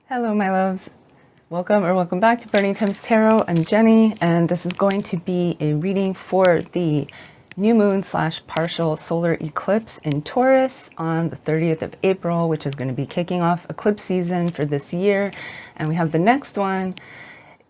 Hello, my loves. Welcome back to Burning Times Tarot. I'm Jenny, and this is going to be a reading for the new moon / partial solar eclipse in Taurus on the 30th of April, which is going to be kicking off eclipse season for this year. And we have the next one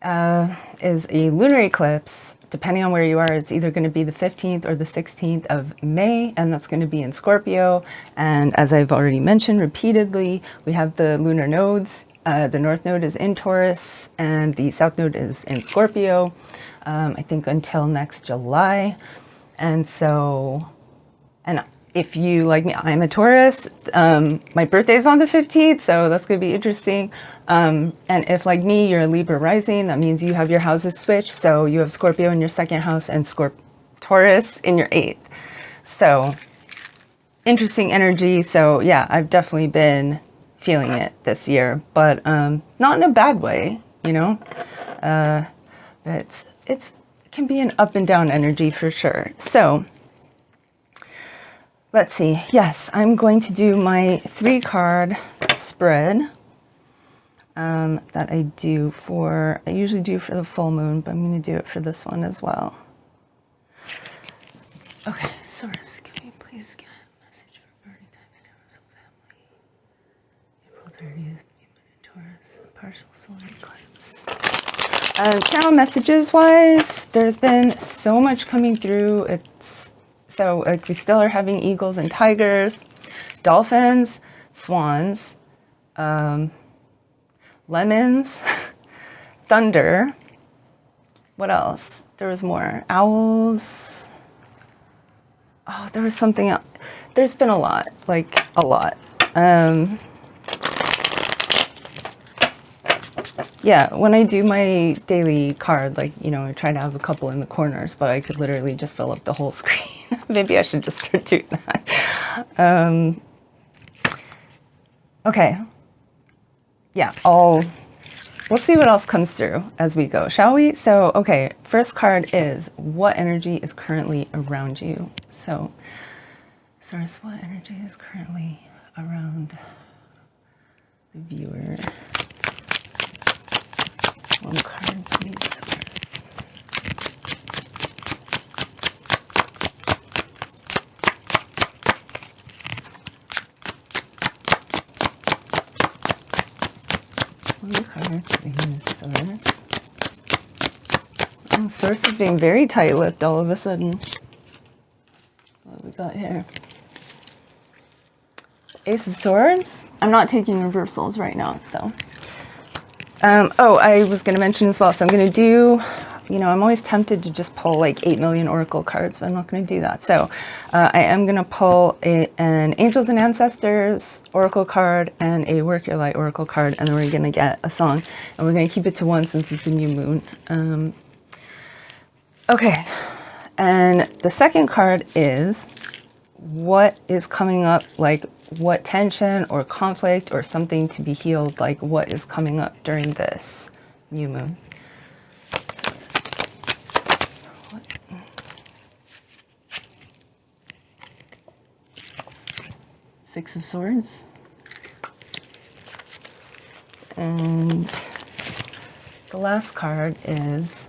is a lunar eclipse. Depending on where you are, it's either going to be the 15th or the 16th of May, and that's going to be in Scorpio. And as I've already mentioned repeatedly, we have the lunar nodes. The North Node is in Taurus and the South Node is in Scorpio, I think until next July. And so, and if you like me, I'm a Taurus. My birthday is on the 15th, so that's going to be interesting. And if like me, you're a Libra rising, that means you have your houses switched. So you have Scorpio in your second house and Taurus in your 8th. So interesting energy. So yeah, I've definitely been feeling it this year, but not in a bad way, you know. It can be an up and down energy for sure. So let's see. Yes, I'm going to do my 3-card spread that I usually do for the full moon, but I'm going to do it for this one as well. Okay, Source, can we please get a message for Burning Times Tarot family? April 30th, Taurus, partial solar eclipse. Channel messages wise, there's been so much coming through. So we still are having eagles and tigers, dolphins, swans, lemons, thunder. What else? There was more. Owls. Oh, there was something else. There's been a lot, like a lot. Yeah, when I do my daily card, like, you know, I try to have a couple in the corners, but I could literally just fill up the whole screen. Maybe I should just start doing that. Okay. Yeah, we'll see what else comes through as we go, shall we? So, okay, first card is what energy is currently around you? So, Source, what energy is currently around the viewer? One card, please, Source. One card, please, Source. Oh, Source is being very tight-lipped all of a sudden. What have we got here? Ace of Swords. I'm not taking reversals right now, so. Oh, I was going to mention as well. So I'm going to do, you know, I'm always tempted to just pull like 8 million oracle cards, but I'm not going to do that. So I am going to pull an Angels and Ancestors oracle card and a Work Your Light oracle card, and then we're going to get a song, and we're going to keep it to one since it's a new moon. Okay, and the second card is what is coming up, like what tension or conflict or something to be healed, like what is coming up during this new moon. Six of Swords. And the last card is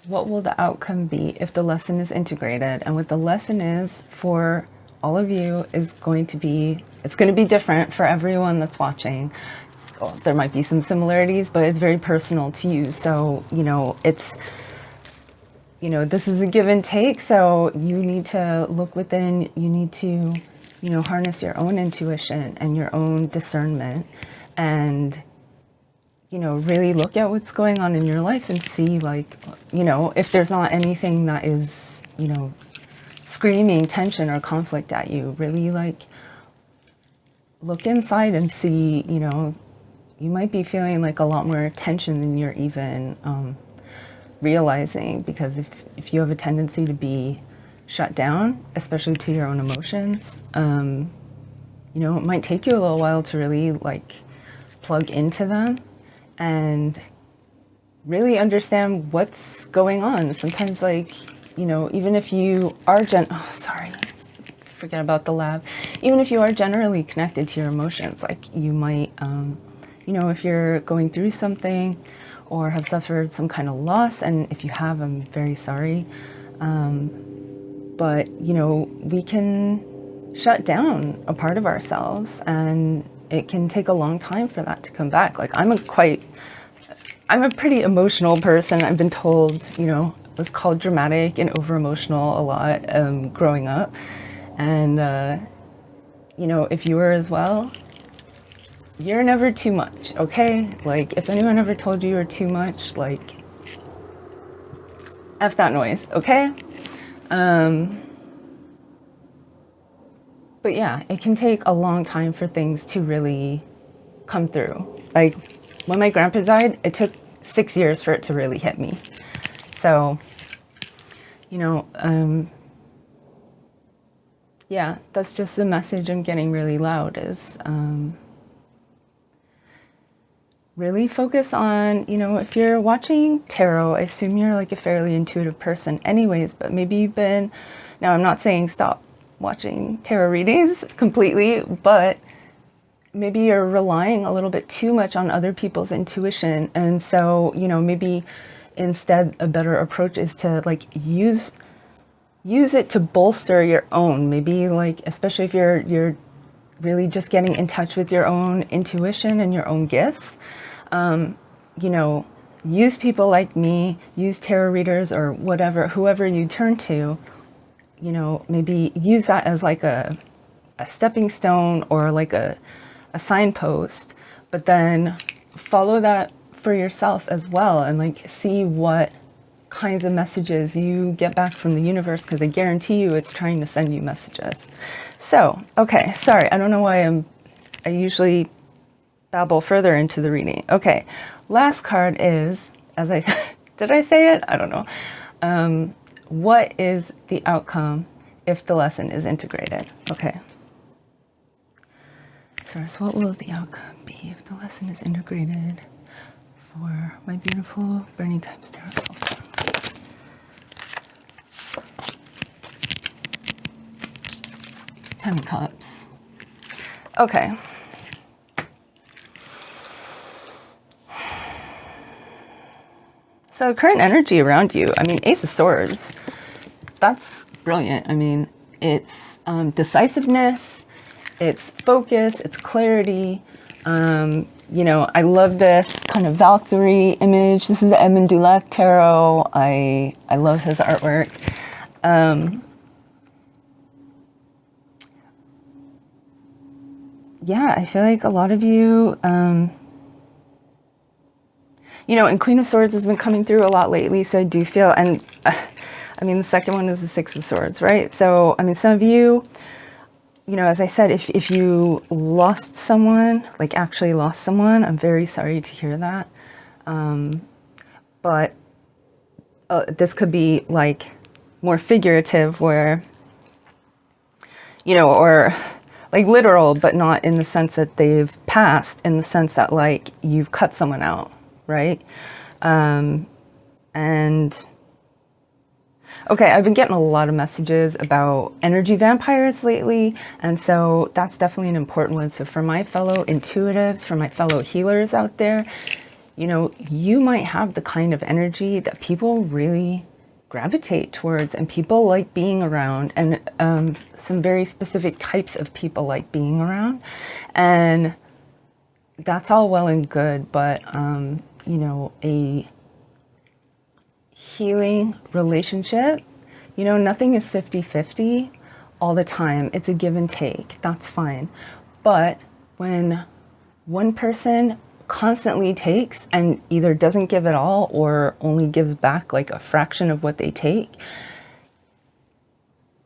what will the outcome be if the lesson is integrated? And what the lesson is for all of you is going to be, it's going to be different for everyone that's watching. Well, there might be some similarities, but it's very personal to you. So, you know, it's, you know, this is a give and take. So you need to look within, you need to, you know, harness your own intuition and your own discernment and, you know, really look at what's going on in your life and see, like, you know, if there's not anything that is, you know, screaming tension or conflict at you, really like look inside and see, you know, you might be feeling like a lot more tension than you're even realizing, because if you have a tendency to be shut down, especially to your own emotions, you know, it might take you a little while to really like plug into them and really understand what's going on. Sometimes, like, you know, even if you are forget about the lab. Even if you are generally connected to your emotions, like you might you know, if you're going through something or have suffered some kind of loss, and if you have, I'm very sorry. But, you know, we can shut down a part of ourselves, and it can take a long time for that to come back. Like, I'm a pretty emotional person. I've been told, you know, I was called dramatic and over emotional a lot growing up. And, you know, if you were as well, you're never too much, okay? Like, if anyone ever told you were too much, like, F that noise, okay? But yeah, it can take a long time for things to really come through. Like, when my grandpa died, it took 6 years for it to really hit me. So, you know, yeah, that's just the message I'm getting really loud is, really focus on, you know, if you're watching tarot, I assume you're like a fairly intuitive person anyways, but maybe you've been, now I'm not saying stop watching tarot readings completely, but maybe you're relying a little bit too much on other people's intuition. And so, you know, maybe instead a better approach is to like use it to bolster your own, maybe like, especially if you're really just getting in touch with your own intuition and your own gifts. You know, use people like me, use tarot readers or whatever, whoever you turn to, you know, maybe use that as like a stepping stone or like a signpost, but then follow that for yourself as well and like see what kinds of messages you get back from the universe, because I guarantee you it's trying to send you messages. So, okay, sorry, I don't know why I usually babble further into the reading. Okay, last card is, did I say it? I don't know. What is the outcome if the lesson is integrated? Okay. So what will the outcome be if the lesson is integrated for my beautiful Burning Times Tarot Soul? It's 10 of Cups. Okay. So current energy around you, I mean, Ace of Swords, that's brilliant. I mean, it's decisiveness, it's focus, it's clarity. You know, I love this kind of Valkyrie image. This is the Edmund Dulac Tarot. I love his artwork. Yeah, I feel like a lot of you, you know, and Queen of Swords has been coming through a lot lately, so I do feel, and I mean, the second one is the Six of Swords, right? So, I mean, some of you, you know, as I said, if you lost someone, like actually lost someone, I'm very sorry to hear that. But this could be like more figurative where, you know, or like literal, but not in the sense that they've passed, in the sense that like you've cut someone out. Right? And okay, I've been getting a lot of messages about energy vampires lately, and so that's definitely an important one. So for my fellow intuitives, for my fellow healers out there, you know, you might have the kind of energy that people really gravitate towards and people like being around, and some very specific types of people like being around. And that's all well and good, but you know, a healing relationship, you know, nothing is 50-50 all the time. It's a give and take. That's fine. But when one person constantly takes and either doesn't give at all or only gives back like a fraction of what they take,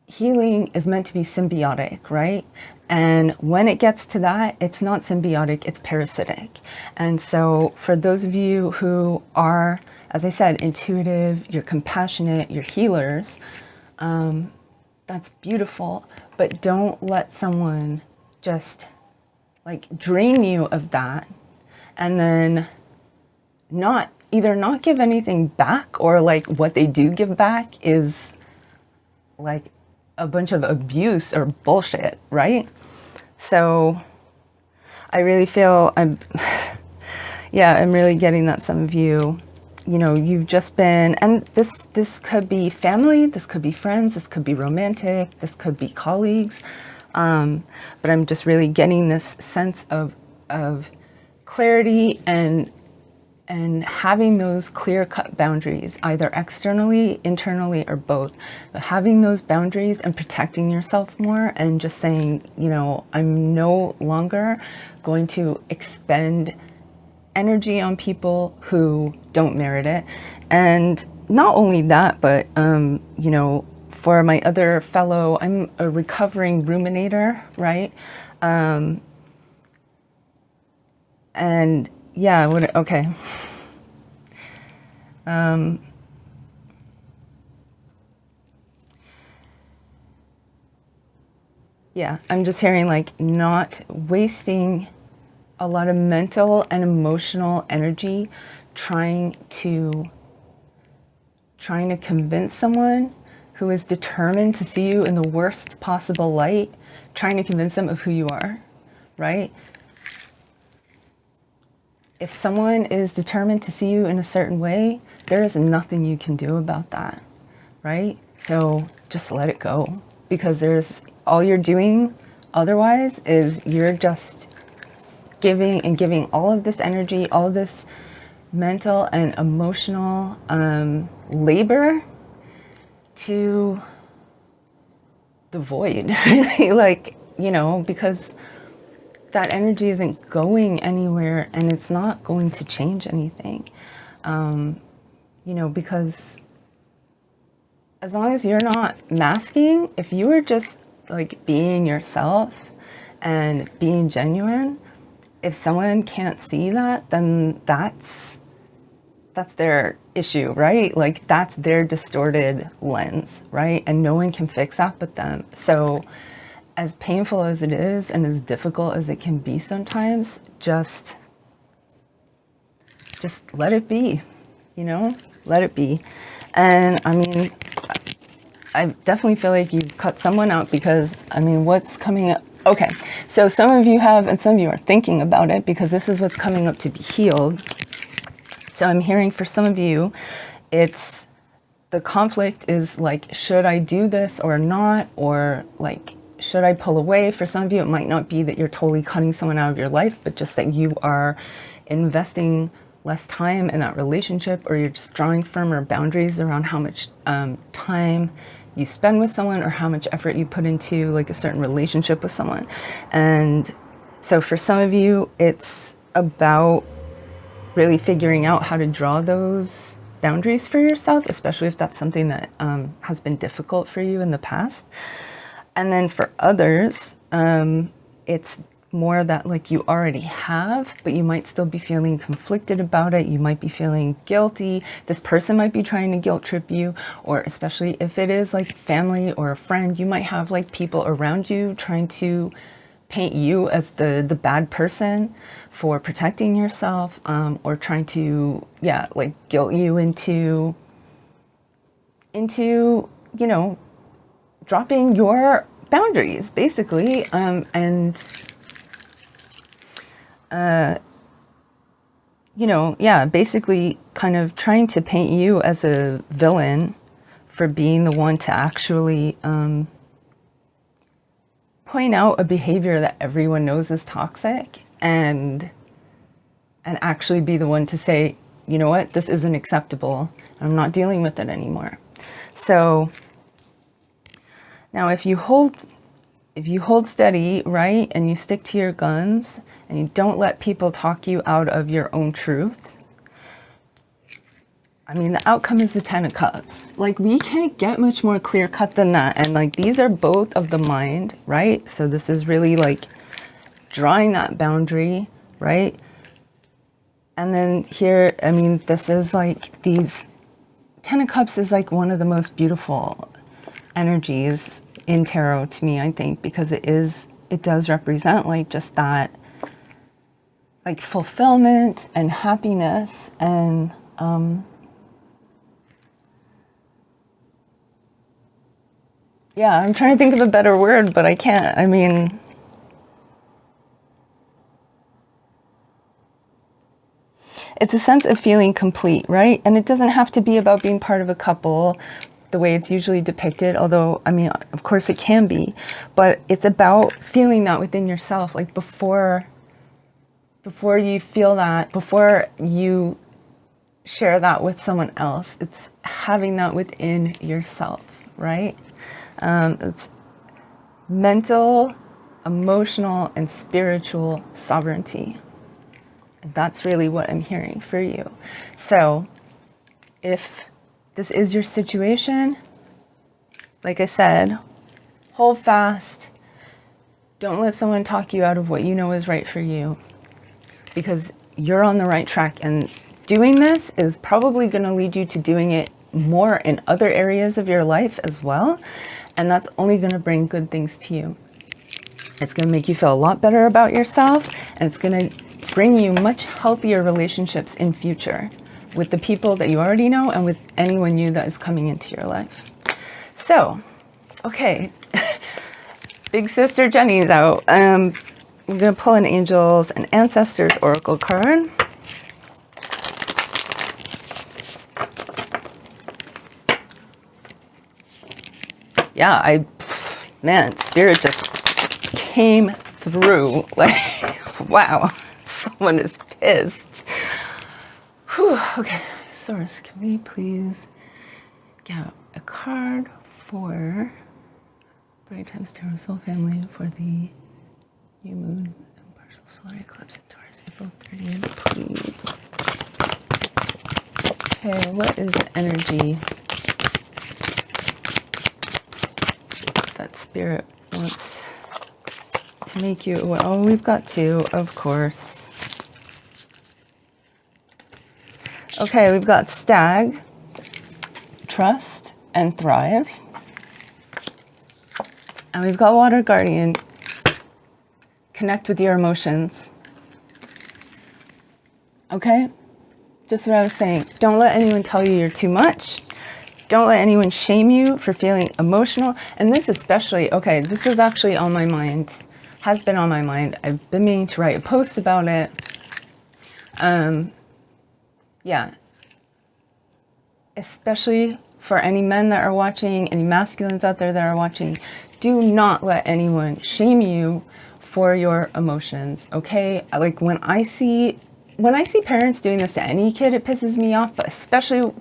healing is meant to be symbiotic, right? And when it gets to that, it's not symbiotic, it's parasitic. And so for those of you who are, as I said, intuitive, you're compassionate, you're healers, that's beautiful. But don't let someone just like drain you of that and then either not give anything back, or like what they do give back is like a bunch of abuse or bullshit, right? So I really feel Yeah, I'm really getting that some of you, you know, you've just been, and this could be family, this could be friends, this could be romantic, this could be colleagues, but I'm just really getting this sense of clarity and having those clear-cut boundaries, either externally, internally, or both. But having those boundaries and protecting yourself more, and just saying, you know, I'm no longer going to expend energy on people who don't merit it. And not only that, but you know, for my other fellow, I'm a recovering ruminator, right? And yeah, okay. Yeah, I'm just hearing like not wasting a lot of mental and emotional energy trying to convince someone who is determined to see you in the worst possible light, trying to convince them of who you are, right? If someone is determined to see you in a certain way, there is nothing you can do about that, right? So just let it go, because there's all you're doing otherwise is you're just giving and giving all of this energy, all of this mental and emotional labor to the void, really, like, you know, because that energy isn't going anywhere and it's not going to change anything. You know, because as long as you're not masking, if you were just like being yourself and being genuine, if someone can't see that, then that's their issue, right? Like that's their distorted lens, right? And no one can fix that but them. So as painful as it is and as difficult as it can be sometimes, just let it be, you know, let it be. And I mean, I definitely feel like you've cut someone out, because I mean, what's coming up? Okay, so some of you have, and some of you are thinking about it, because this is what's coming up to be healed. So I'm hearing for some of you, it's the conflict is like, should I do this or not? Or like, should I pull away? For some of you, it might not be that you're totally cutting someone out of your life, but just that you are investing less time in that relationship, or you're just drawing firmer boundaries around how much time you spend with someone, or how much effort you put into like a certain relationship with someone. And so for some of you, it's about really figuring out how to draw those boundaries for yourself, especially if that's something that has been difficult for you in the past. And then for others, it's more that like you already have, but you might still be feeling conflicted about it. You might be feeling guilty. This person might be trying to guilt trip you, or especially if it is like family or a friend, you might have like people around you trying to paint you as the bad person for protecting yourself, or trying to, yeah, like guilt you into, you know, dropping your boundaries, basically, and you know, yeah, basically kind of trying to paint you as a villain for being the one to actually point out a behavior that everyone knows is toxic, and actually be the one to say, you know what, this isn't acceptable. I'm not dealing with it anymore. So now if you hold steady, right, and you stick to your guns and you don't let people talk you out of your own truth, I mean, the outcome is the 10 of Cups. Like, we can't get much more clear cut than that. And like, these are both of the mind, right? So this is really like drawing that boundary, right? And then here, I mean, this is like these 10 of Cups is like one of the most beautiful energies in tarot to me, I think, because it does represent like just that like fulfillment and happiness, and yeah, I'm trying to think of a better word, but I can't. I mean, it's a sense of feeling complete, right? And it doesn't have to be about being part of a couple the way it's usually depicted, although, I mean, of course it can be, but it's about feeling that within yourself, like before you feel that, before you share that with someone else, it's having that within yourself, right? It's mental, emotional, and spiritual sovereignty. That's really what I'm hearing for you. So if this is your situation, like I said, hold fast. Don't let someone talk you out of what you know is right for you, because you're on the right track. And doing this is probably going to lead you to doing it more in other areas of your life as well. And that's only going to bring good things to you. It's going to make you feel a lot better about yourself, and it's going to bring you much healthier relationships in future with the people that you already know and with anyone new that is coming into your life. So, okay, big sister Jenny's out. I'm going to pull an Angels and Ancestors Oracle card. Yeah, man, Spirit just came through. Like, wow, someone is pissed. Whew, okay, Source, can we please get a card for Bright Times Tarot Soul Family for the new moon and partial solar eclipse in Taurus, April 30th, please. Okay, what is the energy that Spirit wants to make you aware? Oh, we've got two, of course. Okay, we've got Stag, Trust, and Thrive. And we've got Water Guardian, Connect with your emotions. Okay? Just what I was saying. Don't let anyone tell you you're too much. Don't let anyone shame you for feeling emotional. And this especially, okay, this was actually on my mind, has been on my mind. I've been meaning to write a post about it. Yeah. Especially for any men that are watching, any masculines out there that are watching, do not let anyone shame you for your emotions, okay? Like when I see parents doing this to any kid, it pisses me off, but especially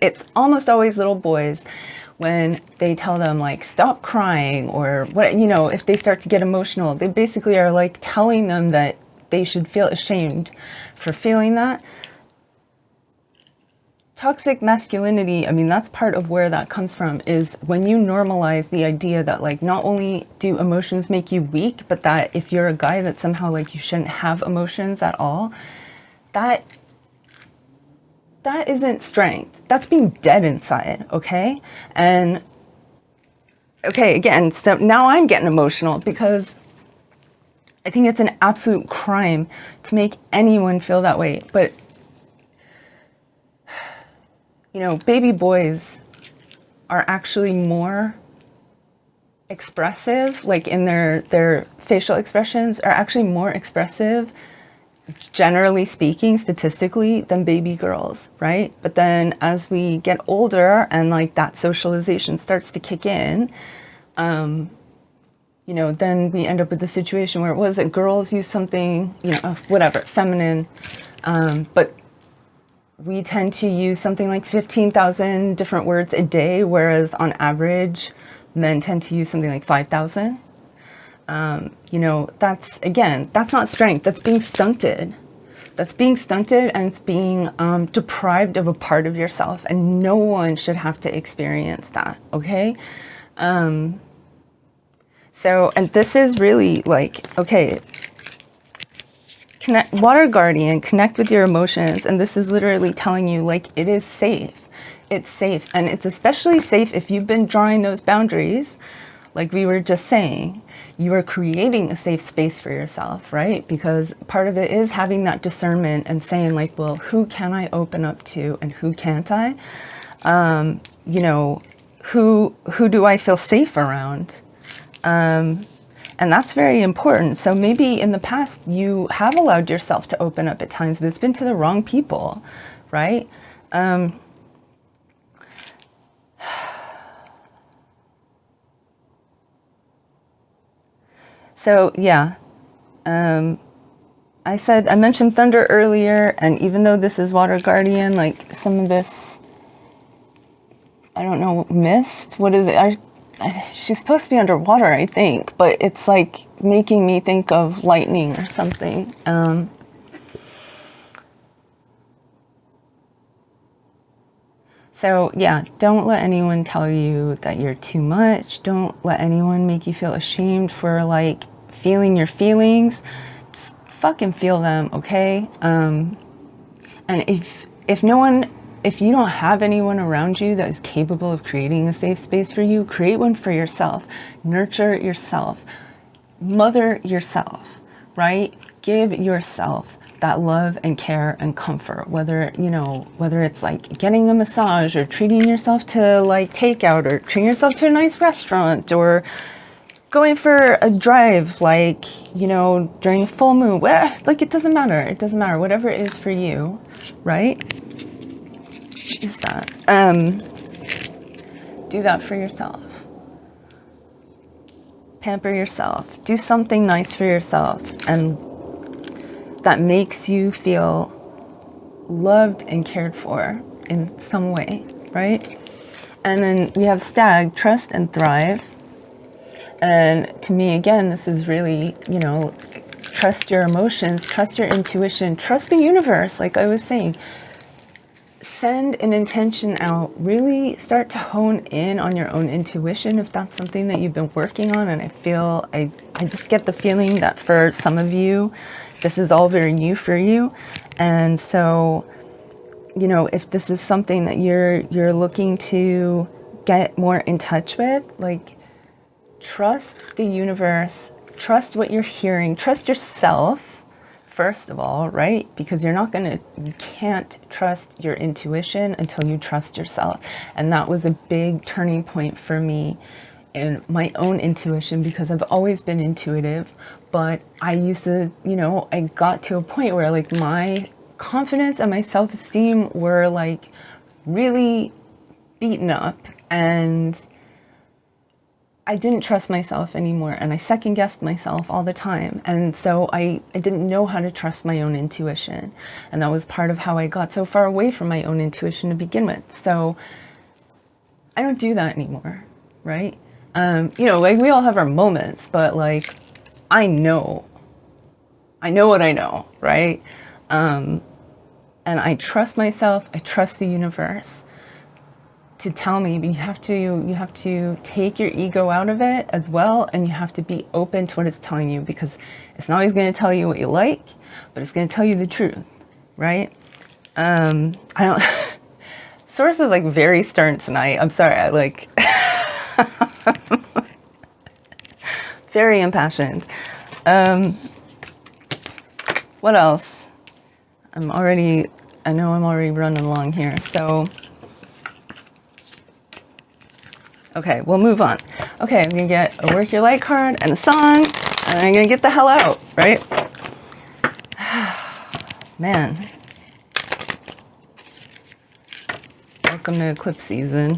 it's almost always little boys when they tell them like stop crying, or what, you know, if they start to get emotional, they basically are like telling them that they should feel ashamed for feeling that. Toxic masculinity, I mean, that's part of where that comes from, is when you normalize the idea that like not only do emotions make you weak, but that if you're a guy that somehow like you shouldn't have emotions at all, that isn't strength. That's being dead inside, okay? And okay, again, so now I'm getting emotional because I think it's an absolute crime to make anyone feel that way. But you know, baby boys are actually more expressive, like in their facial expressions are actually more expressive, generally speaking, statistically, than baby girls, right? But then as we get older and like that socialization starts to kick in, you know, then we end up with the situation where it was that girls use something, you know, whatever, feminine, but we tend to use something like 15,000 different words a day, whereas on average, men tend to use something like 5,000. You know, that's, again, that's not strength. That's being stunted. That's being stunted, and it's being deprived of a part of yourself. And no one should have to experience that, okay? So, and this is really like, okay, connect, Water Guardian, connect with your emotions. And this is literally telling you like it is safe. It's safe. And it's especially safe if you've been drawing those boundaries, like we were just saying. You are creating a safe space for yourself, right? Because part of it is having that discernment and saying like, well, who can I open up to and who can't I? You know, who do I feel safe around? And that's very important. So maybe in the past you have allowed yourself to open up at times, but it's been to the wrong people, right? So yeah, I mentioned thunder earlier, and even though this is water guardian, like some of this, I don't know, mist, what is it? She's supposed to be underwater, I think, but it's like making me think of lightning or something. So yeah, don't let anyone tell you that you're too much. Don't let anyone make you feel ashamed for like feeling your feelings. Just fucking feel them, okay? And if you don't have anyone around you that is capable of creating a safe space for you, create one for yourself. Nurture yourself. Mother yourself, right? Give yourself that love and care and comfort, whether it's like getting a massage or treating yourself to like takeout or treating yourself to a nice restaurant or going for a drive, like, during a full moon. Like, it doesn't matter. It doesn't matter. Whatever it is for you, right? Is that. Do that for yourself. Pamper yourself. Do something nice for yourself and that makes you feel loved and cared for in some way, right? And then we have stag, trust and thrive. And to me, again, this is really, trust your emotions, trust your intuition, trust the universe, like I was saying. Send an intention out, really start to hone in on your own intuition if that's something that you've been working on. And I just get the feeling that for some of you, this is all very new for you. And so, if this is something that you're looking to get more in touch with, like, trust the universe, trust what you're hearing, trust yourself, first of all, right? Because you can't trust your intuition until you trust yourself. And that was a big turning point for me in my own intuition, because I've always been intuitive, but I used to, I got to a point where like my confidence and my self-esteem were like really beaten up, and I didn't trust myself anymore, and I second guessed myself all the time. And so I didn't know how to trust my own intuition. And that was part of how I got so far away from my own intuition to begin with. So I don't do that anymore, right? Like we all have our moments, but like, I know what I know, right? And I trust myself, I trust the universe to tell me, but you have to take your ego out of it as well, and you have to be open to what it's telling you, because it's not always going to tell you what you like, but it's going to tell you the truth, right? Source is like very stern tonight. I'm sorry, I like very impassioned. What else? I know I'm already running along here, so okay, we'll move on. Okay, I'm gonna get a Work Your Light card and a song, and I'm gonna get the hell out, right? Man. Welcome to eclipse season.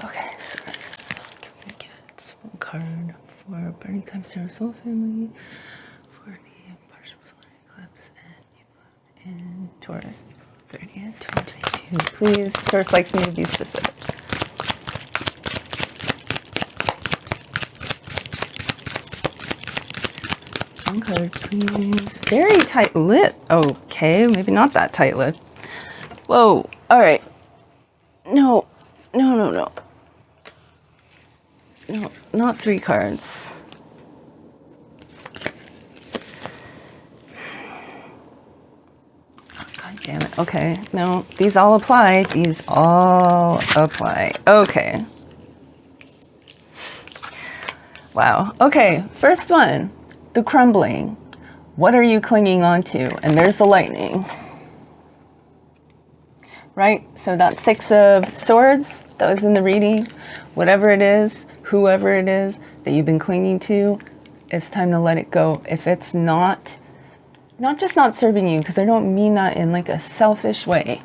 Okay, so I'm gonna get one card for Burning Time Star Soul Family, for the partial solar eclipse and Taurus. 30th, 2022. Please, Source likes me to be specific. One card, please. Very tight lip. Okay, maybe not that tight lip. Whoa. All right. No, not 3 cards. Damn it. Okay. No, these all apply. Okay. Wow. Okay. First one, the crumbling. What are you clinging on to? And there's the lightning. Right? So that 6 of Swords, that was in the reading, whatever it is, whoever it is that you've been clinging to, it's time to let it go. If it's not just not serving you, because I don't mean that in like a selfish way.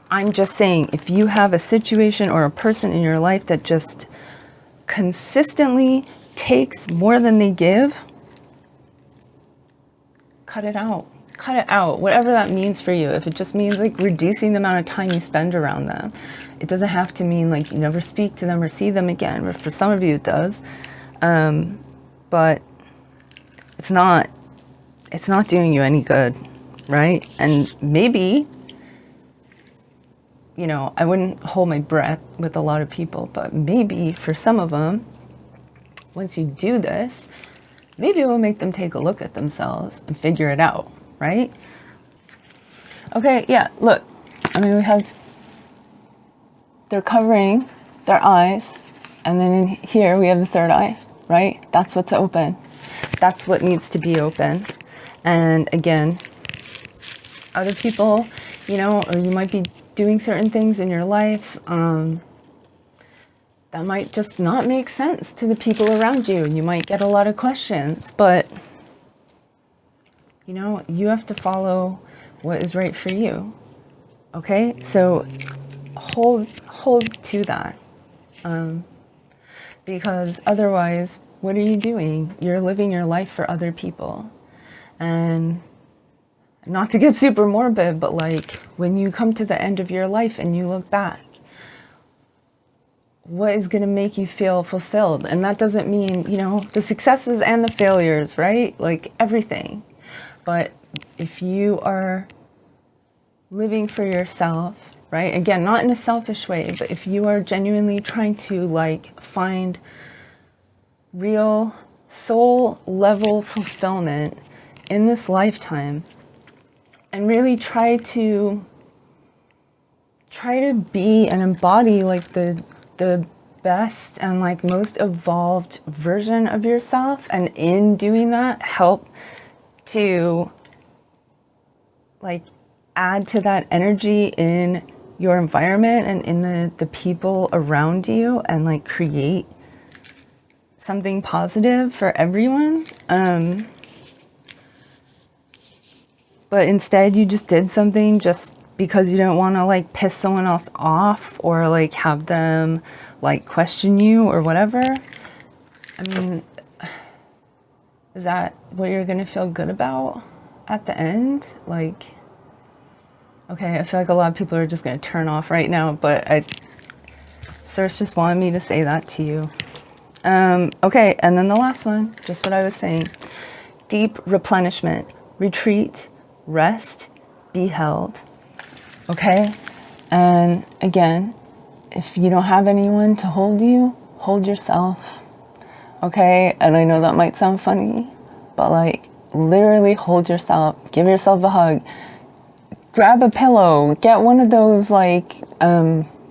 I'm just saying, if you have a situation or a person in your life that just consistently takes more than they give, cut it out. Cut it out, whatever that means for you. If it just means like reducing the amount of time you spend around them, it doesn't have to mean like you never speak to them or see them again. But for some of you it does. But it's not doing you any good, right? And maybe, you know, I wouldn't hold my breath with a lot of people, but maybe for some of them, once you do this, maybe it will make them take a look at themselves and figure it out, right? Okay, yeah, look, I mean, they're covering their eyes, and then in here we have the third eye, right? That's what's open. That's what needs to be open. And again, other people, you know, or you might be doing certain things in your life that might just not make sense to the people around you, and you might get a lot of questions, but you know, you have to follow what is right for you. Okay, so hold to that, because otherwise, what are you doing? You're living your life for other people. And not to get super morbid, but like when you come to the end of your life and you look back, what is going to make you feel fulfilled? And that doesn't mean, you know, the successes and the failures, right? Like everything. But if you are living for yourself, right? Again, not in a selfish way, but if you are genuinely trying to like find real soul level fulfillment in this lifetime, and really try to be and embody like the best and like most evolved version of yourself, and in doing that help to like add to that energy in your environment and in the people around you, and like create something positive for everyone. But instead you just did something just because you don't want to like piss someone else off or like have them like question you or whatever. I mean, is that what you're going to feel good about at the end? Like, okay, I feel like a lot of people are just going to turn off right now, but Source just wanted me to say that to you. Okay, and then the last one, just what I was saying. Deep replenishment, retreat, rest, be held. Okay? And again, if you don't have anyone to hold you, hold yourself. Okay? And I know that might sound funny, but like literally hold yourself. Give yourself a hug. Grab a pillow. Get one of those like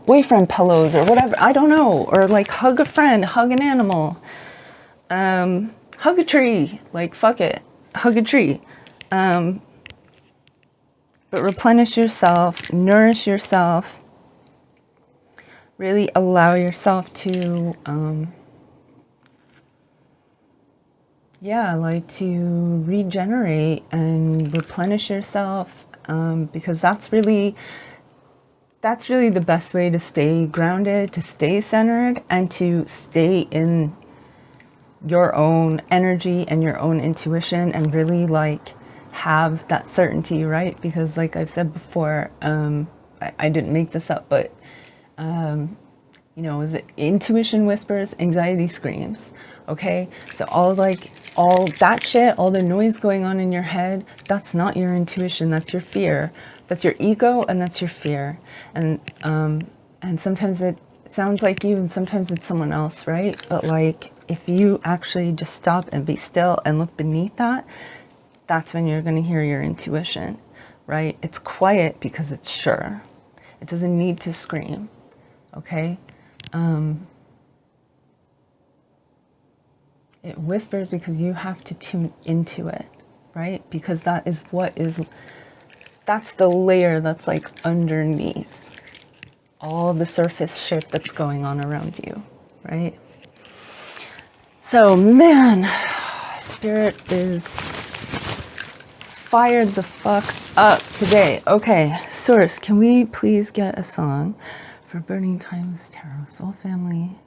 boyfriend pillows or whatever. I don't know. Or like hug a friend, hug an animal. Hug a tree. Like fuck it. Hug a tree. But replenish yourself, nourish yourself, really allow yourself to, to regenerate and replenish yourself, because that's really the best way to stay grounded, to stay centered, and to stay in your own energy and your own intuition, and really like have that certainty, right? Because like I've said before, I didn't make this up, but you know, is it intuition whispers, anxiety screams? Okay, so all that shit, all the noise going on in your head, that's not your intuition, that's your fear, that's your ego, and that's your fear. And sometimes it sounds like you, and sometimes it's someone else, right? But like if you actually just stop and be still and look beneath that, that's when you're going to hear your intuition, right? It's quiet because it's sure. It doesn't need to scream, okay? It whispers because you have to tune into it, right? Because that's the layer that's like underneath. all the surface shit that's going on around you, right? So, man, Spirit is fired the fuck up today. Okay, Source, can we please get a song for Burning Times Tarot Soul Family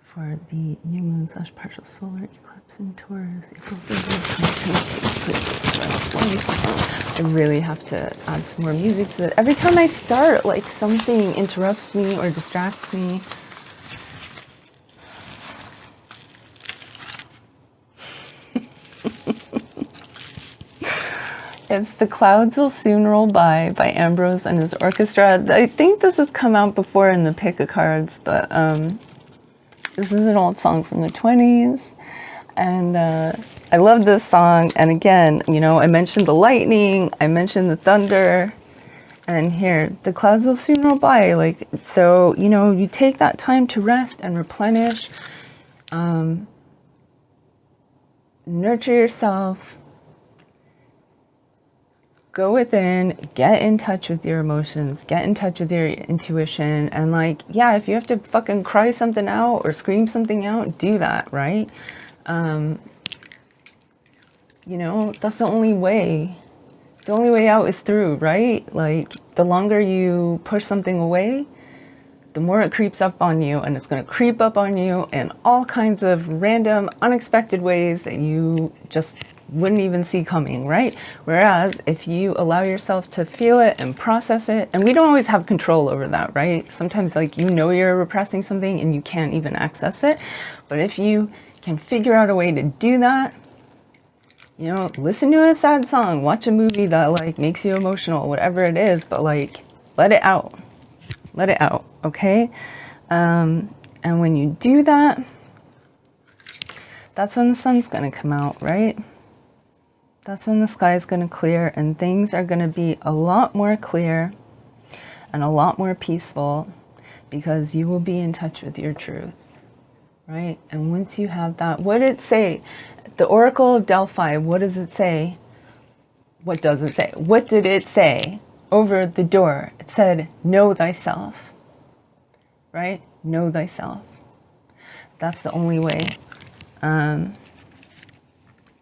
for the new moon / partial solar eclipse in Taurus, April 30th. I really have to add some more music to it. Every time I start, like something interrupts me or distracts me. It's The Clouds Will Soon Roll by Ambrose and his orchestra. I think this has come out before in the pick of cards, but this is an old song from the 20s. And I love this song. And again, you know, I mentioned the lightning, I mentioned the thunder, and here, the clouds will soon roll by. Like, so, you know, you take that time to rest and replenish, nurture yourself, go within, get in touch with your emotions, get in touch with your intuition, and like, yeah, if you have to fucking cry something out or scream something out, do that, right? You know, that's the only way. The only way out is through, right? Like, the longer you push something away, the more it creeps up on you, and it's going to creep up on you in all kinds of random, unexpected ways that you just wouldn't even see coming, right? Whereas if you allow yourself to feel it and process it, and we don't always have control over that, right? Sometimes, like, you know, you're repressing something and you can't even access it. But if you can figure out a way to do that, you know, listen to a sad song, watch a movie that like makes you emotional, whatever it is, but like, let it out. Let it out, okay? And when you do that, that's when the sun's gonna come out, right? That's when the sky is gonna clear and things are gonna be a lot more clear and a lot more peaceful because you will be in touch with your truth, right? And once you have that, what did it say? The Oracle of Delphi, what does it say? What does it say? What did it say over the door? It said, know thyself, right? Know thyself. That's the only way.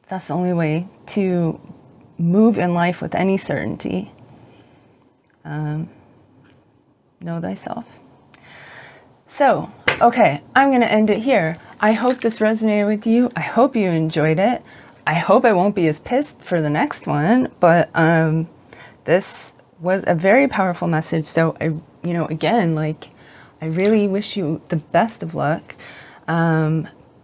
That's the only way to move in life with any certainty. Know thyself. So, okay, I'm going to end it here. I hope this resonated with you. I hope you enjoyed it. I hope I won't be as pissed for the next one, but this was a very powerful message. So I, you know, again, like, I really wish you the best of luck.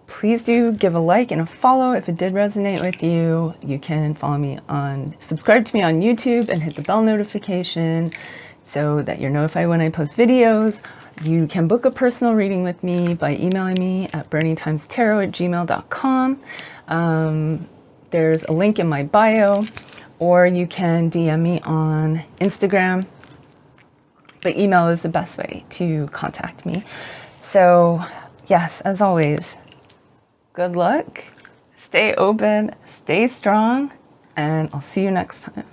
Please do give a like and a follow if it did resonate with you. You can follow me subscribe to me on YouTube and hit the bell notification so that you're notified when I post videos. You can book a personal reading with me by emailing me at burningtimestarot@gmail.com. There's a link in my bio, or you can DM me on Instagram. But email is the best way to contact me. So, yes, as always, good luck, stay open, stay strong, and I'll see you next time.